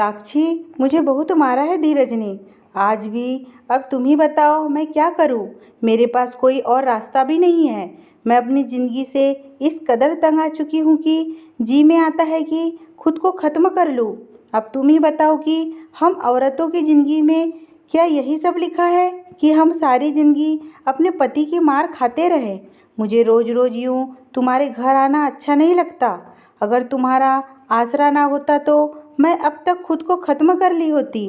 साक्षी, मुझे बहुत मारा है धीरज ने आज भी। अब तुम ही बताओ मैं क्या करूं? मेरे पास कोई और रास्ता भी नहीं है। मैं अपनी ज़िंदगी से इस कदर तंग आ चुकी हूँ कि जी में आता है कि खुद को ख़त्म कर लूँ। अब तुम ही बताओ कि हम औरतों की ज़िंदगी में क्या यही सब लिखा है कि हम सारी ज़िंदगी अपने पति की मार खाते रहे? मुझे रोज़ रोज़ यूँ तुम्हारे घर आना अच्छा नहीं लगता। अगर तुम्हारा आसरा ना होता तो मैं अब तक खुद को ख़त्म कर ली होती।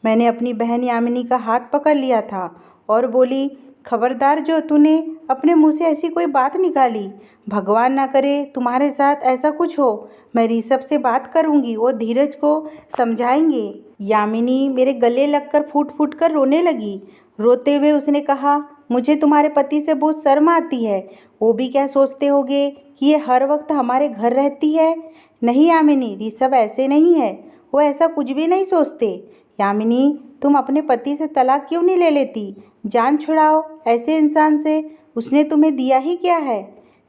मैंने अपनी बहन यामिनी का हाथ पकड़ लिया था और बोली, खबरदार जो तूने अपने मुंह से ऐसी कोई बात निकाली। भगवान ना करे तुम्हारे साथ ऐसा कुछ हो। मैं ऋषभ से बात करूंगी, वो धीरज को समझाएंगे। यामिनी मेरे गले लगकर फूट फूट कर रोने लगी। रोते हुए उसने कहा, मुझे तुम्हारे पति से बहुत शर्म आती है। वो भी क्या सोचते होंगे कि ये हर वक्त हमारे घर रहती है। नहीं यामिनी, ऋषभ ऐसे नहीं है, वो ऐसा कुछ भी नहीं सोचते। यामिनी, तुम अपने पति से तलाक क्यों नहीं ले लेती? जान छुड़ाओ ऐसे इंसान से। उसने तुम्हें दिया ही क्या है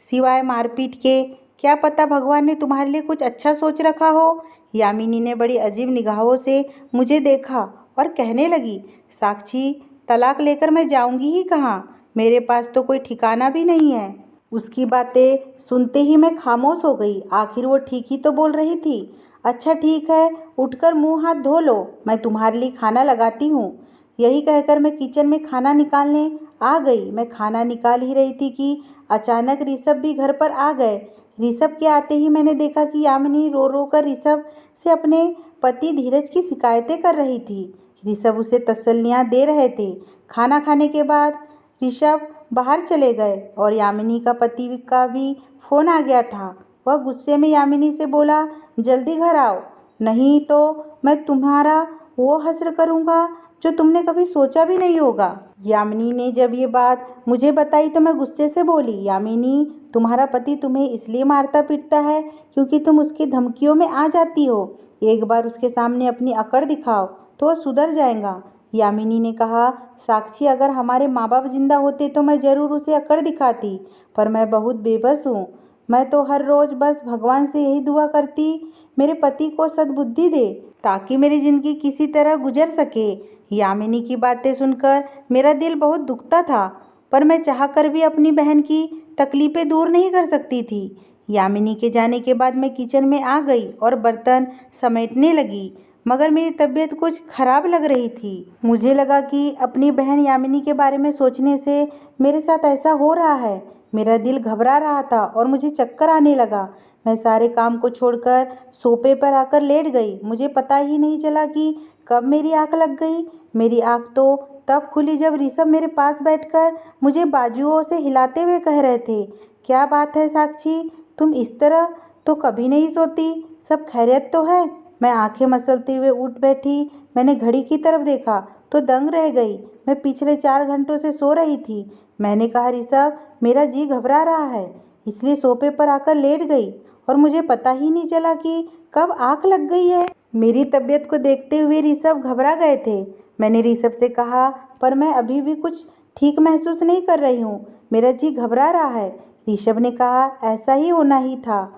सिवाय मारपीट के? क्या पता भगवान ने तुम्हारे लिए कुछ अच्छा सोच रखा हो। यामिनी ने बड़ी अजीब निगाहों से मुझे देखा और कहने लगी, साक्षी, तलाक लेकर मैं जाऊंगी ही कहाँ? मेरे पास तो कोई ठिकाना भी नहीं है। उसकी बातें सुनते ही मैं खामोश हो गई। आखिर वो ठीक ही तो बोल रही थी। अच्छा ठीक है, उठकर मुंह हाथ धो लो, मैं तुम्हारे लिए खाना लगाती हूँ। यही कहकर मैं किचन में खाना निकालने आ गई। मैं खाना निकाल ही रही थी कि अचानक ऋषभ भी घर पर आ गए। ऋषभ के आते ही मैंने देखा कि यामिनी रो रो कर ऋषभ से अपने पति धीरज की शिकायतें कर रही थी। ऋषभ उसे तसल्लियाँ दे रहे थे। खाना खाने के बाद ऋषभ बाहर चले गए और यामिनी का पति का भी फ़ोन आ गया था। वह गुस्से में यामिनी से बोला, जल्दी घर आओ, नहीं तो मैं तुम्हारा वो हश्र करूँगा जो तुमने कभी सोचा भी नहीं होगा। यामिनी ने जब ये बात मुझे बताई तो मैं गुस्से से बोली, यामिनी, तुम्हारा पति तुम्हें इसलिए मारता पीटता है क्योंकि तुम उसकी धमकियों में आ जाती हो। एक बार उसके सामने अपनी अकड़ दिखाओ तो वह सुधर जाएगा। यामिनी ने कहा, साक्षी, अगर हमारे माँ बाप जिंदा होते तो मैं ज़रूर उसे अकड़ दिखाती, पर मैं बहुत बेबस हूँ। मैं तो हर रोज़ बस भगवान से यही दुआ करती मेरे पति को सद्बुद्धि दे ताकि मेरी ज़िंदगी किसी तरह गुजर सके। यामिनी की बातें सुनकर मेरा दिल बहुत दुखता था, पर मैं चाहकर भी अपनी बहन की तकलीफ़ें दूर नहीं कर सकती थी। यामिनी के जाने के बाद मैं किचन में आ गई और बर्तन समेटने लगी, मगर मेरी तबीयत कुछ खराब लग रही थी। मुझे लगा कि अपनी बहन यामिनी के बारे में सोचने से मेरे साथ ऐसा हो रहा है। मेरा दिल घबरा रहा था और मुझे चक्कर आने लगा। मैं सारे काम को छोड़कर सोफे पर आकर लेट गई। मुझे पता ही नहीं चला कि कब मेरी आँख लग गई। मेरी आँख तो तब खुली जब ऋषभ मेरे पास बैठकर मुझे बाजुओं से हिलाते हुए कह रहे थे, क्या बात है साक्षी, तुम इस तरह तो कभी नहीं सोती, सब खैरियत तो है? मैं आंखें मसलते हुए उठ बैठी। मैंने घड़ी की तरफ देखा तो दंग रह गई। मैं पिछले 4 घंटों से सो रही थी। मैंने कहा, ऋषभ, मेरा जी घबरा रहा है, इसलिए सोफे पर आकर लेट गई और मुझे पता ही नहीं चला कि कब आँख लग गई है। मेरी तबीयत को देखते हुए ऋषभ घबरा गए थे। मैंने ऋषभ से कहा, पर मैं अभी भी कुछ ठीक महसूस नहीं कर रही हूँ, मेरा जी घबरा रहा है। ऋषभ ने कहा, ऐसा ही होना ही था।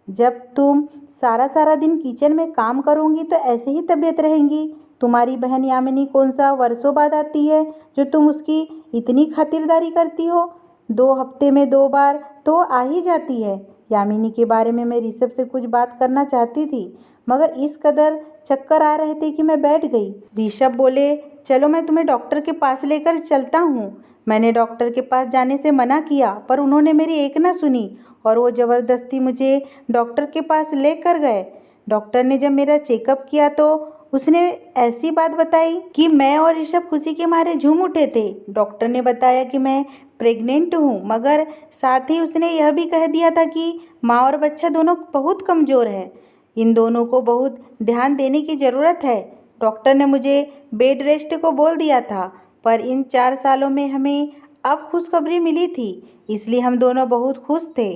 जब तुम सारा सारा दिन किचन में काम करोगी तो ऐसे ही तबीयत रहेंगी। तुम्हारी बहन यामिनी कौन सा वर्षों बाद आती है जो तुम उसकी इतनी खातिरदारी करती हो? 2 हफ्ते में 2 बार तो आ ही जाती है। यामिनी के बारे में मैं ऋषभ से कुछ बात करना चाहती थी, मगर इस कदर चक्कर आ रहे थे कि मैं बैठ गई। ऋषभ बोले, चलो मैं तुम्हें डॉक्टर के पास लेकर चलता हूँ। मैंने डॉक्टर के पास जाने से मना किया, पर उन्होंने मेरी एक न सुनी और वो ज़बरदस्ती मुझे डॉक्टर के पास लेकर गए। डॉक्टर ने जब मेरा चेकअप किया तो उसने ऐसी बात बताई कि मैं और ऋषभ खुशी के मारे झूम उठे थे। डॉक्टर ने बताया कि मैं प्रेग्नेंट हूँ, मगर साथ ही उसने यह भी कह दिया था कि माँ और बच्चा दोनों बहुत कमज़ोर है, इन दोनों को बहुत ध्यान देने की ज़रूरत है। डॉक्टर ने मुझे बेड रेस्ट को बोल दिया था, पर इन 4 सालों में हमें अब खुशखबरी मिली थी, इसलिए हम दोनों बहुत खुश थे।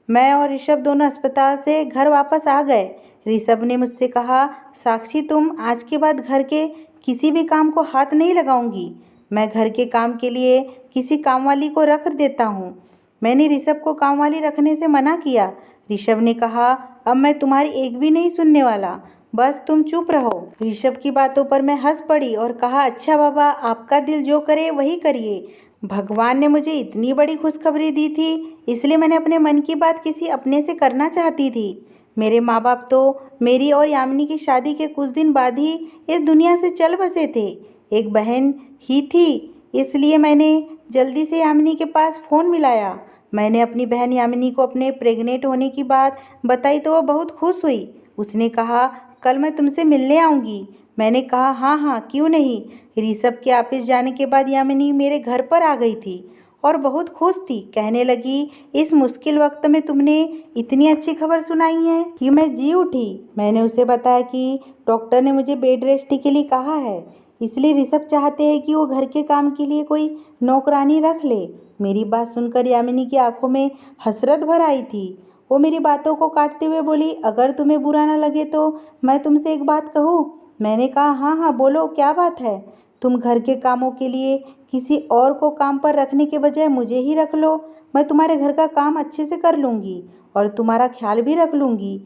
मैं और ऋषभ दोनों अस्पताल से घर वापस आ गए। ऋषभ ने मुझसे कहा, साक्षी, तुम आज के बाद घर के किसी भी काम को हाथ नहीं लगाऊंगी। मैं घर के काम के लिए किसी कामवाली को रख देता हूँ। मैंने ऋषभ को कामवाली रखने से मना किया। ऋषभ ने कहा, अब मैं तुम्हारी एक भी नहीं सुनने वाला। बस तुम चुप रहो। ऋषभ की बातों पर मैं हंस पड़ी और कहा, अच्छा बाबा, आपका दिल जो करे वही करिए। भगवान ने मुझे इतनी बड़ी खुशखबरी दी थी, इसलिए मैंने अपने मन की बात किसी अपने से करना चाहती थी। मेरे माँ बाप तो मेरी और यामिनी की शादी के कुछ दिन बाद ही इस दुनिया से चल बसे थे। एक बहन ही थी, इसलिए मैंने जल्दी से यामिनी के पास फ़ोन मिलाया। मैंने अपनी बहन यामिनी को अपने प्रेग्नेंट होने की बात बताई तो वह बहुत खुश हुई। उसने कहा, कल मैं तुमसे मिलने आऊँगी। मैंने कहा, हाँ हाँ, क्यों नहीं। ऋषभ के ऑफिस जाने के बाद यामिनी मेरे घर पर आ गई थी और बहुत खुश थी। कहने लगी, इस मुश्किल वक्त में तुमने इतनी अच्छी खबर सुनाई है कि मैं जी उठी। मैंने उसे बताया कि डॉक्टर ने मुझे बेड रेस्ट के लिए कहा है, इसलिए ऋषभ चाहते हैं कि वो घर के काम के लिए कोई नौकरानी रख ले। मेरी बात सुनकर यामिनी की आंखों में हसरत भर आई थी। वो मेरी बातों को काटते हुए बोली, अगर तुम्हें बुरा ना लगे तो मैं तुमसे एक बात कहूँ। मैंने कहा, हाँ हाँ बोलो, क्या बात है। तुम घर के कामों के लिए किसी और को काम पर रखने के बजाय मुझे ही रख लो। मैं तुम्हारे घर का काम अच्छे से कर लूँगी और तुम्हारा ख्याल भी रख लूँगी।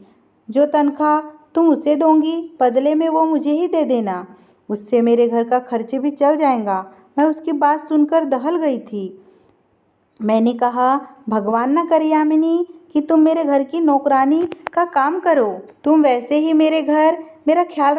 जो तनख्वाह तुम उसे दोगी, बदले में वो मुझे ही दे देना। उससे मेरे घर का खर्च भी चल जाएगा। मैं उसकी बात सुनकर दहल गई थी। मैंने कहा, भगवान न करे यामिनी कि तुम मेरे घर की नौकरानी का काम करो। तुम वैसे ही मेरे घर मेरा ख्याल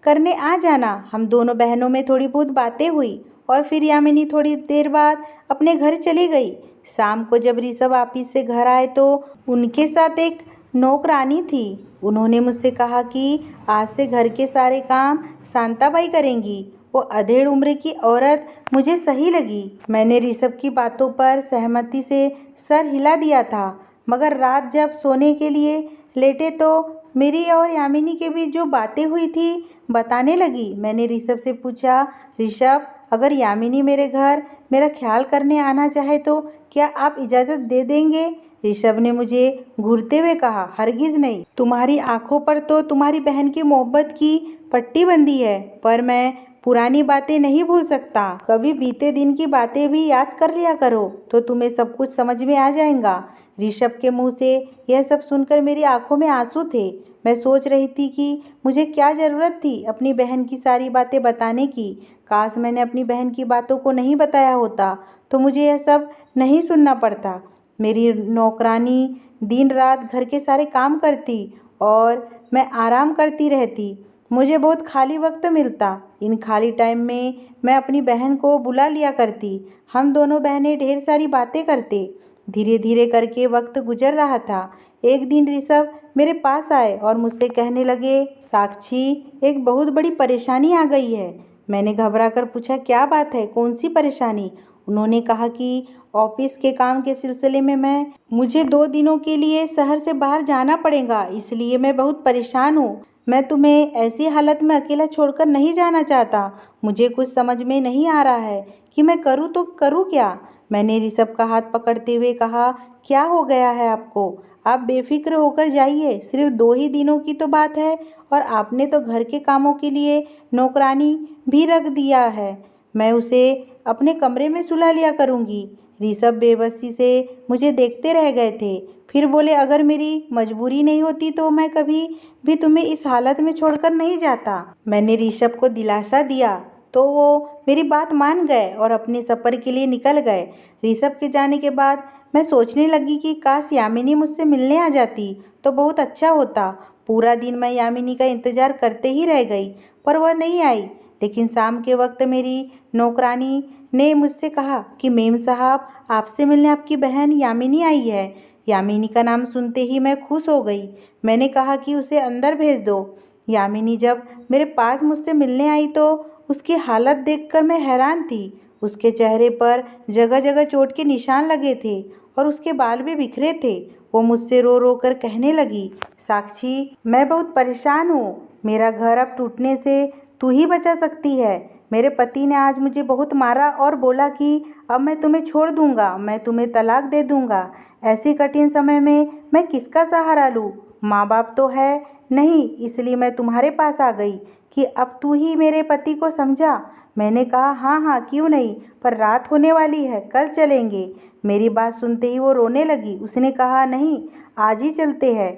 करने आ जाना। हम दोनों बहनों में थोड़ी बहुत बातें हुई और फिर यामिनी थोड़ी देर बाद अपने घर चली गई। शाम को जब ऋषभ ऑफिस से घर आए तो उनके साथ एक नौकरानी थी। उन्होंने मुझसे कहा कि आज से घर के सारे काम शांताबाई करेंगी। वो अधेड़ उम्र की औरत मुझे सही लगी। मैंने ऋषभ की बातों पर सहमति से सर हिला दिया था, मगर रात जब सोने के लिए लेटे तो मेरी और यामिनी के बीच जो बातें हुई थी बताने लगी। मैंने ऋषभ से पूछा, ऋषभ, अगर यामिनी मेरे घर मेरा ख्याल करने आना चाहे तो क्या आप इजाज़त दे देंगे। ऋषभ ने मुझे घूरते हुए कहा, हरगिज़ नहीं। तुम्हारी आंखों पर तो तुम्हारी बहन की मोहब्बत की पट्टी बंधी है, पर मैं पुरानी बातें नहीं भूल सकता। कभी बीते दिन की बातें भी याद कर लिया करो तो तुम्हें सब कुछ समझ में आ जाएगा। ऋषभ के मुंह से यह सब सुनकर मेरी आंखों में आंसू थे। मैं सोच रही थी कि मुझे क्या ज़रूरत थी अपनी बहन की सारी बातें बताने की। काश मैंने अपनी बहन की बातों को नहीं बताया होता तो मुझे यह सब नहीं सुनना पड़ता। मेरी नौकरानी दिन रात घर के सारे काम करती और मैं आराम करती रहती। मुझे बहुत खाली वक्त मिलता। इन खाली टाइम में मैं अपनी बहन को बुला लिया करती। हम दोनों बहनें ढेर सारी बातें करते। धीरे धीरे करके वक्त गुजर रहा था। एक दिन ऋषभ मेरे पास आए और मुझसे कहने लगे, साक्षी, एक बहुत बड़ी परेशानी आ गई है। मैंने घबरा कर पूछा, क्या बात है, कौन सी परेशानी। उन्होंने कहा कि ऑफिस के काम के सिलसिले में मुझे 2 दिनों के लिए शहर से बाहर जाना पड़ेगा, इसलिए मैं बहुत परेशान हूँ। मैं तुम्हें ऐसी हालत में अकेला छोड़कर नहीं जाना चाहता। मुझे कुछ समझ में नहीं आ रहा है कि मैं करूँ तो करूँ क्या। मैंने ऋषभ का हाथ पकड़ते हुए कहा, क्या हो गया है आपको। आप बेफिक्र होकर जाइए, सिर्फ 2 ही दिनों की तो बात है और आपने तो घर के कामों के लिए नौकरानी भी रख दिया है। मैं उसे अपने कमरे में सुला लिया करूँगी। ऋषभ बेबसी से मुझे देखते रह गए थे, फिर बोले, अगर मेरी मजबूरी नहीं होती तो मैं कभी भी तुम्हें इस हालत में छोड़कर नहीं जाता। मैंने ऋषभ को दिलासा दिया तो वो मेरी बात मान गए और अपने सफ़र के लिए निकल गए। ऋषभ के जाने के बाद मैं सोचने लगी कि काश यामिनी मुझसे मिलने आ जाती तो बहुत अच्छा होता। पूरा दिन मैं यामिनी का इंतज़ार करते ही रह गई, पर वह नहीं आई। लेकिन शाम के वक्त मेरी नौकरानी ने मुझसे कहा कि मेम साहब, आपसे मिलने आपकी बहन यामिनी आई है। यामिनी का नाम सुनते ही मैं खुश हो गई। मैंने कहा कि उसे अंदर भेज दो। यामिनी जब मेरे पास मुझसे मिलने आई तो उसकी हालत देखकर मैं हैरान थी। उसके चेहरे पर जगह जगह चोट के निशान लगे थे और उसके बाल भी बिखरे थे। वो मुझसे रो रो कर कहने लगी, साक्षी, मैं बहुत परेशान हूँ। मेरा घर अब टूटने से तू ही बचा सकती है। मेरे पति ने आज मुझे बहुत मारा और बोला कि अब मैं तुम्हें छोड़ दूंगा, मैं तुम्हें तलाक दे दूंगा। ऐसी कठिन समय में मैं किसका सहारा लूँ। माँ बाप तो है नहीं, इसलिए मैं तुम्हारे पास आ गई कि अब तू ही मेरे पति को समझा। मैंने कहा, हाँ हाँ, क्यों नहीं, पर रात होने वाली है, कल चलेंगे। मेरी बात सुनते ही वो रोने लगी। उसने कहा, नहीं, आज ही चलते हैं।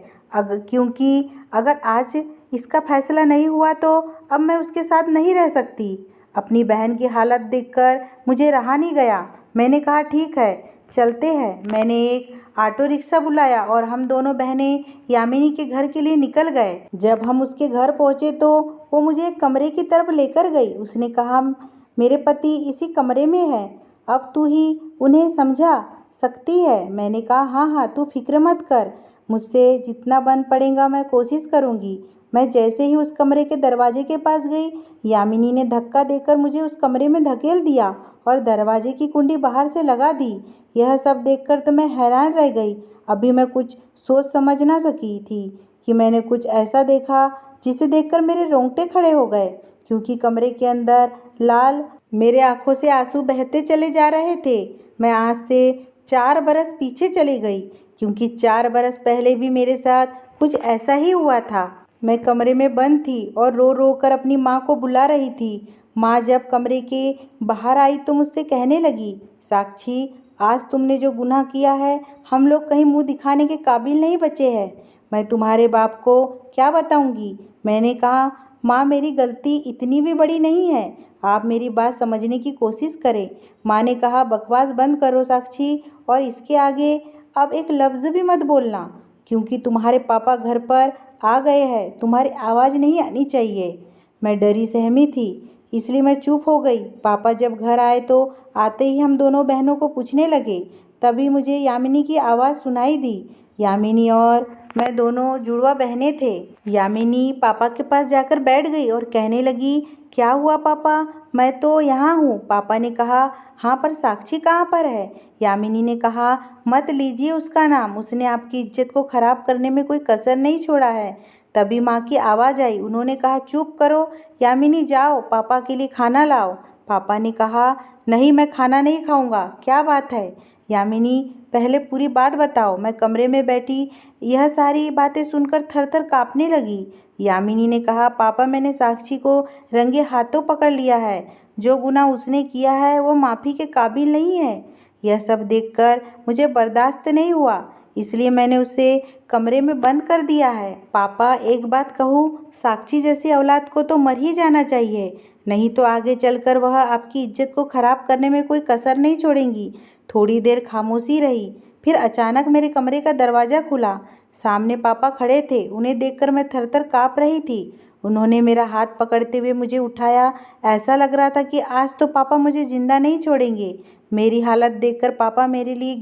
क्योंकि अगर आज इसका फैसला नहीं हुआ तो अब मैं उसके साथ नहीं रह सकती। अपनी बहन की हालत देखकर मुझे रहा नहीं गया। मैंने कहा ठीक है, चलते हैं। मैंने एक ऑटो रिक्शा बुलाया और हम दोनों बहनें यामिनी के घर के लिए निकल गए। जब हम उसके घर पहुंचे तो वो मुझे एक कमरे की तरफ लेकर गई। उसने कहा, मेरे पति इसी कमरे में है, अब तू ही उन्हें समझा सकती है। मैंने कहा हाँ हाँ, तू फिक्र मत कर, मुझसे जितना बन पड़ेगा मैं कोशिश करूँगी। मैं जैसे ही उस कमरे के दरवाजे के पास गई, यामिनी ने धक्का देकर मुझे उस कमरे में धकेल दिया और दरवाजे की कुंडी बाहर से लगा दी। यह सब देखकर तो मैं हैरान रह गई। अभी मैं कुछ सोच समझ ना सकी थी कि मैंने कुछ ऐसा देखा जिसे देखकर मेरे रोंगटे खड़े हो गए, क्योंकि कमरे के अंदर लाल मेरे आंखों से आंसू बहते चले जा रहे थे। मैं आज से 4 बरस पीछे चली गई, क्योंकि 4 बरस पहले भी मेरे साथ कुछ ऐसा ही हुआ था। मैं कमरे में बंद थी और रो रो कर अपनी माँ को बुला रही थी। माँ जब कमरे के बाहर आई तो मुझसे कहने लगी, साक्षी, आज तुमने जो गुनाह किया है, हम लोग कहीं मुंह दिखाने के काबिल नहीं बचे हैं। मैं तुम्हारे बाप को क्या बताऊंगी। मैंने कहा, माँ, मेरी गलती इतनी भी बड़ी नहीं है, आप मेरी बात समझने की कोशिश करें। माँ ने कहा, बकवास बंद करो साक्षी, और इसके आगे अब एक लफ्ज़ भी मत बोलना, क्योंकि तुम्हारे पापा घर पर आ गए हैं, तुम्हारी आवाज़ नहीं आनी चाहिए। मैं डरी सहमी थी, इसलिए मैं चुप हो गई। पापा जब घर आए तो आते ही हम दोनों बहनों को पूछने लगे। तभी मुझे यामिनी की आवाज़ सुनाई दी। यामिनी और मैं दोनों जुड़वा बहनें थे। यामिनी पापा के पास जाकर बैठ गई और कहने लगी, क्या हुआ पापा, मैं तो यहाँ हूँ। पापा ने कहा, हाँ, पर साक्षी कहाँ पर है। यामिनी ने कहा, मत लीजिए उसका नाम, उसने आपकी इज्जत को खराब करने में कोई कसर नहीं छोड़ा है। तभी माँ की आवाज़ आई। उन्होंने कहा, चुप करो यामिनी, जाओ पापा के लिए खाना लाओ। पापा ने कहा, नहीं, मैं खाना नहीं खाऊंगा। क्या बात है यामिनी, पहले पूरी बात बताओ। मैं कमरे में बैठी यह सारी बातें सुनकर थर थर काँपने लगी। यामिनी ने कहा, पापा, मैंने साक्षी को रंगे हाथों पकड़ लिया है। जो गुनाह उसने किया है वो माफ़ी के काबिल नहीं है। यह सब देखकर मुझे बर्दाश्त नहीं हुआ, इसलिए मैंने उसे कमरे में बंद कर दिया है। पापा, एक बात कहूँ, साक्षी जैसी औलाद को तो मर ही जाना चाहिए, नहीं तो आगे चलकर वह आपकी इज्जत को खराब करने में कोई कसर नहीं छोड़ेंगी। थोड़ी देर खामोशी रही, फिर अचानक मेरे कमरे का दरवाज़ा खुला। सामने पापा खड़े थे। उन्हें देखकर मैं थर-थर काँप रही थी। उन्होंने मेरा हाथ पकड़ते हुए मुझे उठाया। ऐसा लग रहा था कि आज तो पापा मुझे जिंदा नहीं छोड़ेंगे। मेरी हालत देखकर पापा मेरे लिए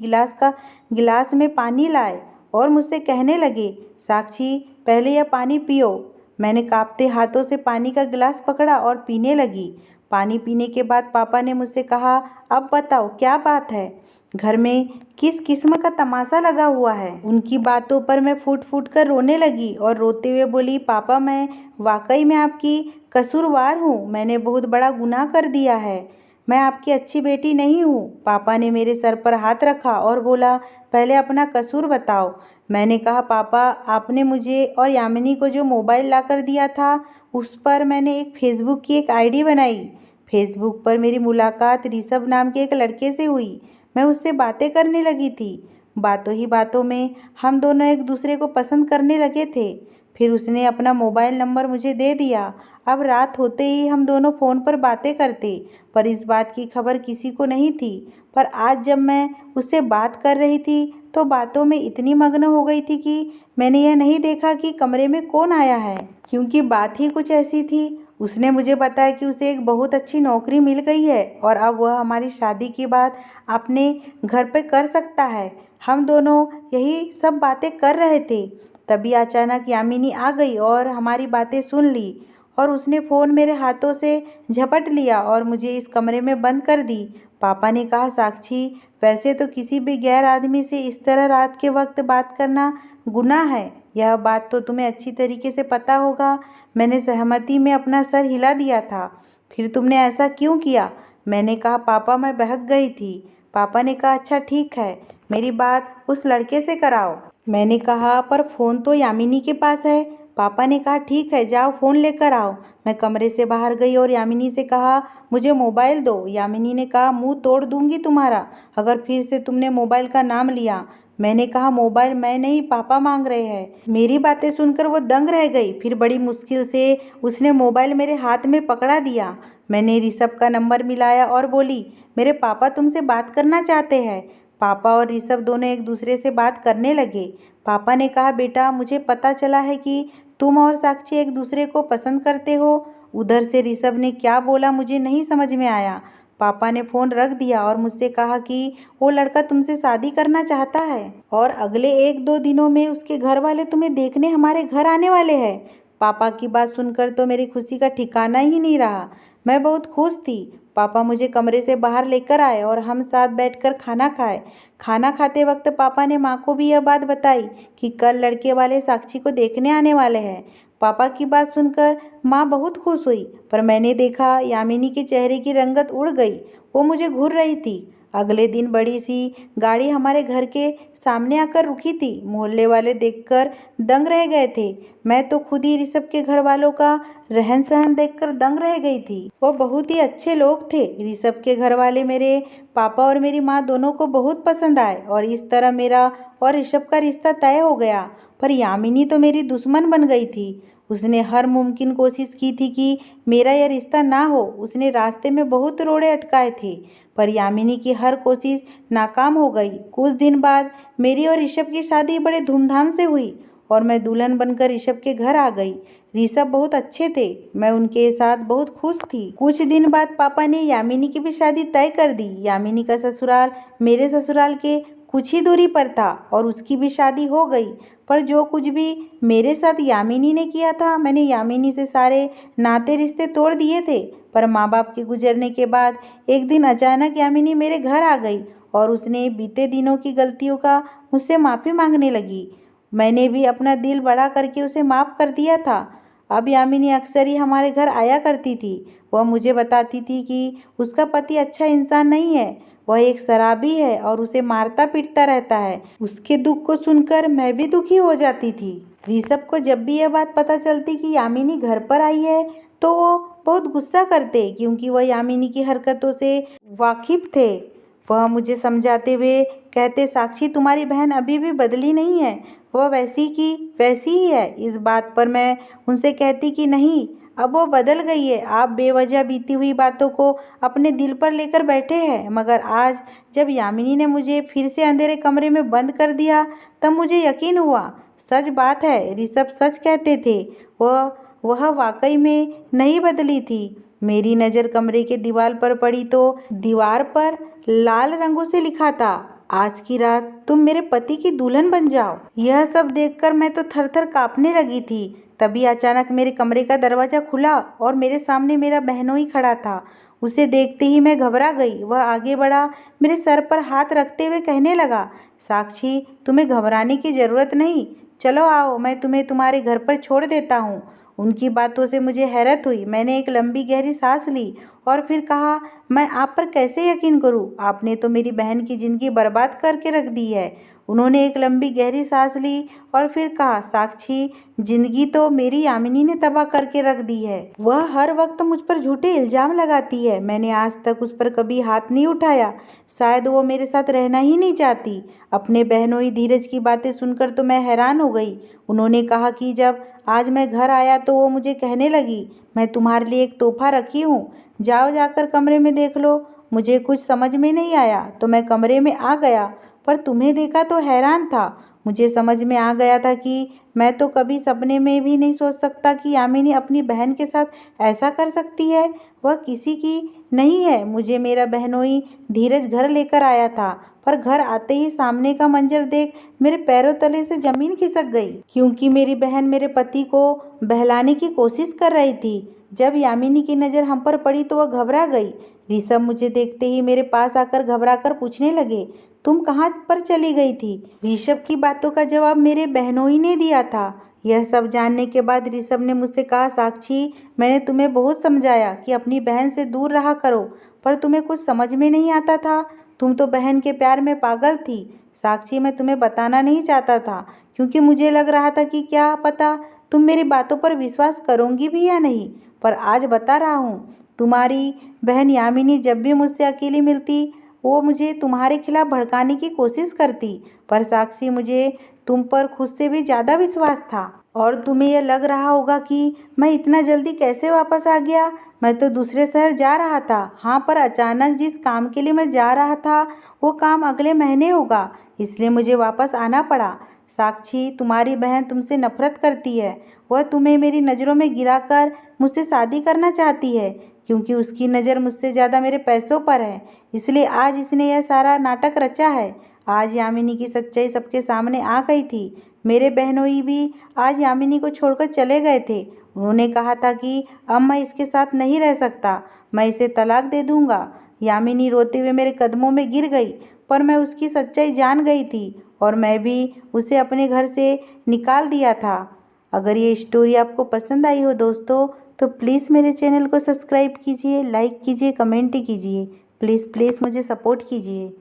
गिलास में पानी लाए और मुझसे कहने लगे, साक्षी, पहले यह पानी पियो। मैंने कांपते हाथों से पानी का गिलास पकड़ा और पीने लगी। पानी पीने के बाद पापा ने मुझसे कहा, अब बताओ क्या बात है, घर में किस किस्म का तमाशा लगा हुआ है। उनकी बातों पर मैं फूट फूट कर रोने लगी और रोते हुए बोली, पापा, मैं वाकई में आपकी कसूरवार हूँ। मैंने बहुत बड़ा गुनाह कर दिया है। मैं आपकी अच्छी बेटी नहीं हूँ। पापा ने मेरे सर पर हाथ रखा और बोला, पहले अपना कसूर बताओ। मैंने कहा, पापा, आपने मुझे और यामिनी को जो मोबाइल ला कर दिया था, उस पर मैंने एक फेसबुक की एक आईडी बनाई। फेसबुक पर मेरी मुलाकात ऋषभ नाम के एक लड़के से हुई। मैं उससे बातें करने लगी थी। बातों ही बातों में हम दोनों एक दूसरे को पसंद करने लगे थे। फिर उसने अपना मोबाइल नंबर मुझे दे दिया। अब रात होते ही हम दोनों फ़ोन पर बातें करते, पर इस बात की खबर किसी को नहीं थी। पर आज जब मैं उससे बात कर रही थी तो बातों में इतनी मग्न हो गई थी कि मैंने यह नहीं देखा कि कमरे में कौन आया है, क्योंकि बात ही कुछ ऐसी थी। उसने मुझे बताया कि उसे एक बहुत अच्छी नौकरी मिल गई है और अब वह हमारी शादी की बात अपने घर पे कर सकता है। हम दोनों यही सब बातें कर रहे थे, तभी अचानक यामिनी आ गई और हमारी बातें सुन ली और उसने फ़ोन मेरे हाथों से झपट लिया और मुझे इस कमरे में बंद कर दी। पापा ने कहा, साक्षी, वैसे तो किसी भी गैर आदमी से इस तरह रात के वक्त बात करना गुनाह है, यह बात तो तुम्हें अच्छी तरीके से पता होगा। मैंने सहमति में अपना सर हिला दिया था। फिर तुमने ऐसा क्यों किया? मैंने कहा, पापा, मैं बहक गई थी। पापा ने कहा, अच्छा ठीक है, मेरी बात उस लड़के से कराओ। मैंने कहा, पर फ़ोन तो यामिनी के पास है। पापा ने कहा, ठीक है, जाओ फ़ोन लेकर आओ। मैं कमरे से बाहर गई और यामिनी से कहा, मुझे मोबाइल दो। यामिनी ने कहा, मुंह तोड़ दूंगी तुम्हारा अगर फिर से तुमने मोबाइल का नाम लिया। मैंने कहा मोबाइल मैं नहीं, पापा मांग रहे हैं। मेरी बातें सुनकर वो दंग रह गई। फिर बड़ी मुश्किल से उसने मोबाइल मेरे हाथ में पकड़ा दिया। मैंने ऋषभ का नंबर मिलाया और बोली, मेरे पापा तुमसे बात करना चाहते हैं। पापा और ऋषभ दोनों एक दूसरे से बात करने लगे। पापा ने कहा, बेटा मुझे पता चला है कि तुम और साक्षी एक दूसरे को पसंद करते हो। उधर से ऋषभ ने क्या बोला मुझे नहीं समझ में आया। पापा ने फ़ोन रख दिया और मुझसे कहा कि वो लड़का तुमसे शादी करना चाहता है और अगले 1-2 दिनों में उसके घर वाले तुम्हें देखने हमारे घर आने वाले हैं। पापा की बात सुनकर तो मेरी खुशी का ठिकाना ही नहीं रहा। मैं बहुत खुश थी। पापा मुझे कमरे से बाहर लेकर आए और हम साथ बैठकर खाना खाए। खाना खाते वक्त पापा ने माँ को भी यह बात बताई कि कल लड़के वाले साक्षी को देखने आने वाले हैं। पापा की बात सुनकर माँ बहुत खुश हुई, पर मैंने देखा यामिनी के चेहरे की रंगत उड़ गई। वो मुझे घूर रही थी। अगले दिन बड़ी सी गाड़ी हमारे घर के सामने आकर रुकी थी। मोहल्ले वाले देखकर दंग रह गए थे। मैं तो खुद ही ऋषभ के घर वालों का रहन सहन देखकर दंग रह गई थी। वो बहुत ही अच्छे लोग थे। ऋषभ के घर वाले मेरे पापा और मेरी माँ दोनों को बहुत पसंद आए और इस तरह मेरा और ऋषभ का रिश्ता तय हो गया। पर यामिनी तो मेरी दुश्मन बन गई थी। उसने हर मुमकिन कोशिश की थी कि मेरा यह रिश्ता ना हो। उसने रास्ते में बहुत रोड़े अटकाए थे, पर यामिनी की हर कोशिश नाकाम हो गई। कुछ दिन बाद मेरी और ऋषभ की शादी बड़े धूमधाम से हुई और मैं दुल्हन बनकर ऋषभ के घर आ गई। ऋषभ बहुत अच्छे थे। मैं उनके साथ बहुत खुश थी। कुछ दिन बाद पापा ने यामिनी की भी शादी तय कर दी। यामिनी का ससुराल मेरे ससुराल के कुछ ही दूरी पर था और उसकी भी शादी हो गई। पर जो कुछ भी मेरे साथ यामिनी ने किया था, मैंने यामिनी से सारे नाते रिश्ते तोड़ दिए थे। पर माँ बाप के गुजरने के बाद एक दिन अचानक यामिनी मेरे घर आ गई और उसने बीते दिनों की गलतियों का मुझसे माफ़ी मांगने लगी। मैंने भी अपना दिल बड़ा करके उसे माफ़ कर दिया था। अब यामिनी अक्सर ही हमारे घर आया करती थी। वह मुझे बताती थी कि उसका पति अच्छा इंसान नहीं है, वह एक शराबी है और उसे मारता पीटता रहता है। उसके दुख को सुनकर मैं भी दुखी हो जाती थी। ऋषभ को जब भी यह बात पता चलती कि यामिनी घर पर आई है तो वो बहुत गुस्सा करते, क्योंकि वह यामिनी की हरकतों से वाकिफ थे। वह मुझे समझाते हुए कहते, साक्षी तुम्हारी बहन अभी भी बदली नहीं है, वह वैसी की वैसी ही है। इस बात पर मैं उनसे कहती कि नहीं, अब वो बदल गई है। आप बेवजह बीती हुई बातों को अपने दिल पर लेकर बैठे हैं। मगर आज जब यामिनी ने मुझे फिर से अंधेरे कमरे में बंद कर दिया तब मुझे यकीन हुआ। सच बात है, ऋषभ सच कहते थे। वह वाकई में नहीं बदली थी। मेरी नज़र कमरे के दीवार पर पड़ी तो दीवार पर लाल रंगों से लिखा था, आज की रात तुम मेरे पति की दुल्हन बन जाओ। यह सब देखकर मैं तो थर थर कांपने लगी थी। तभी अचानक मेरे कमरे का दरवाज़ा खुला और मेरे सामने मेरा बहनोई खड़ा था। उसे देखते ही मैं घबरा गई। वह आगे बढ़ा, मेरे सर पर हाथ रखते हुए कहने लगा, साक्षी तुम्हें घबराने की ज़रूरत नहीं, चलो आओ, मैं तुम्हें तुम्हारे घर पर छोड़ देता हूँ। उनकी बातों से मुझे हैरत हुई। मैंने एक लंबी गहरी सांस ली और फिर कहा, मैं आप पर कैसे यकीन करूं? आपने तो मेरी बहन की ज़िंदगी बर्बाद करके रख दी है। उन्होंने एक लंबी गहरी सांस ली और फिर कहा, साक्षी जिंदगी तो मेरी यामिनी ने तबाह करके रख दी है। वह हर वक्त मुझ पर झूठे इल्ज़ाम लगाती है। मैंने आज तक उस पर कभी हाथ नहीं उठाया। शायद वो मेरे साथ रहना ही नहीं चाहती। अपने बहनोई धीरज की बातें सुनकर तो मैं हैरान हो गई। उन्होंने कहा कि जब आज मैं घर आया तो वो मुझे कहने लगी, मैं तुम्हारे लिए एक तोहफा रखी हूँ, जाओ जाकर कमरे में देख लो। मुझे कुछ समझ में नहीं आया तो मैं कमरे में आ गया, पर तुम्हें देखा तो हैरान था। मुझे समझ में आ गया था कि मैं तो कभी सपने में भी नहीं सोच सकता कि यामिनी अपनी बहन के साथ ऐसा कर सकती है। वह किसी की नहीं है। मुझे मेरा बहनोई धीरज घर लेकर आया था, पर घर आते ही सामने का मंजर देख मेरे पैरों तले से जमीन खिसक गई, क्योंकि मेरी बहन मेरे पति को बहलाने की कोशिश कर रही थी। जब यामिनी की नज़र हम पर पड़ी तो वह घबरा गई। ऋषभ मुझे देखते ही मेरे पास आकर घबरा कर पूछने लगे, तुम कहाँ पर चली गई थी? ऋषभ की बातों का जवाब मेरे बहनोई ने दिया था। यह सब जानने के बाद ऋषभ ने मुझसे कहा, साक्षी मैंने तुम्हें बहुत समझाया कि अपनी बहन से दूर रहा करो, पर तुम्हें कुछ समझ में नहीं आता था। तुम तो बहन के प्यार में पागल थी। साक्षी मैं तुम्हें बताना नहीं चाहता था, क्योंकि मुझे लग रहा था कि क्या पता तुम मेरी बातों पर विश्वास करोगी भी या नहीं, पर आज बता रहा हूँ। तुम्हारी बहन यामिनी जब भी मुझसे अकेली मिलती वो मुझे तुम्हारे खिलाफ भड़काने की कोशिश करती, पर साक्षी मुझे तुम पर खुद से भी ज़्यादा विश्वास था। और तुम्हें यह लग रहा होगा कि मैं इतना जल्दी कैसे वापस आ गया। मैं तो दूसरे शहर जा रहा था। हाँ, पर अचानक जिस काम के लिए मैं जा रहा था वो काम अगले महीने होगा, इसलिए मुझे वापस आना पड़ा। साक्षी, तुम्हारी बहन तुमसे नफरत करती है। वह तुम्हें मेरी नज़रों में गिराकर मुझसे शादी करना चाहती है, क्योंकि उसकी नज़र मुझसे ज़्यादा मेरे पैसों पर है। इसलिए आज इसने यह सारा नाटक रचा है। आज यामिनी की सच्चाई सबके सामने आ गई थी। मेरे बहनोई भी आज यामिनी को छोड़कर चले गए थे। उन्होंने कहा था कि अब मैं इसके साथ नहीं रह सकता, मैं इसे तलाक दे दूंगा। यामिनी रोते हुए मेरे कदमों में गिर गई, पर मैं उसकी सच्चाई जान गई थी और मैं भी उसे अपने घर से निकाल दिया था। अगर ये स्टोरी आपको पसंद आई हो दोस्तों, तो प्लीज़ मेरे चैनल को सब्सक्राइब कीजिए, लाइक कीजिए, कमेंट कीजिए। प्लीज़ प्लीज़ मुझे सपोर्ट कीजिए।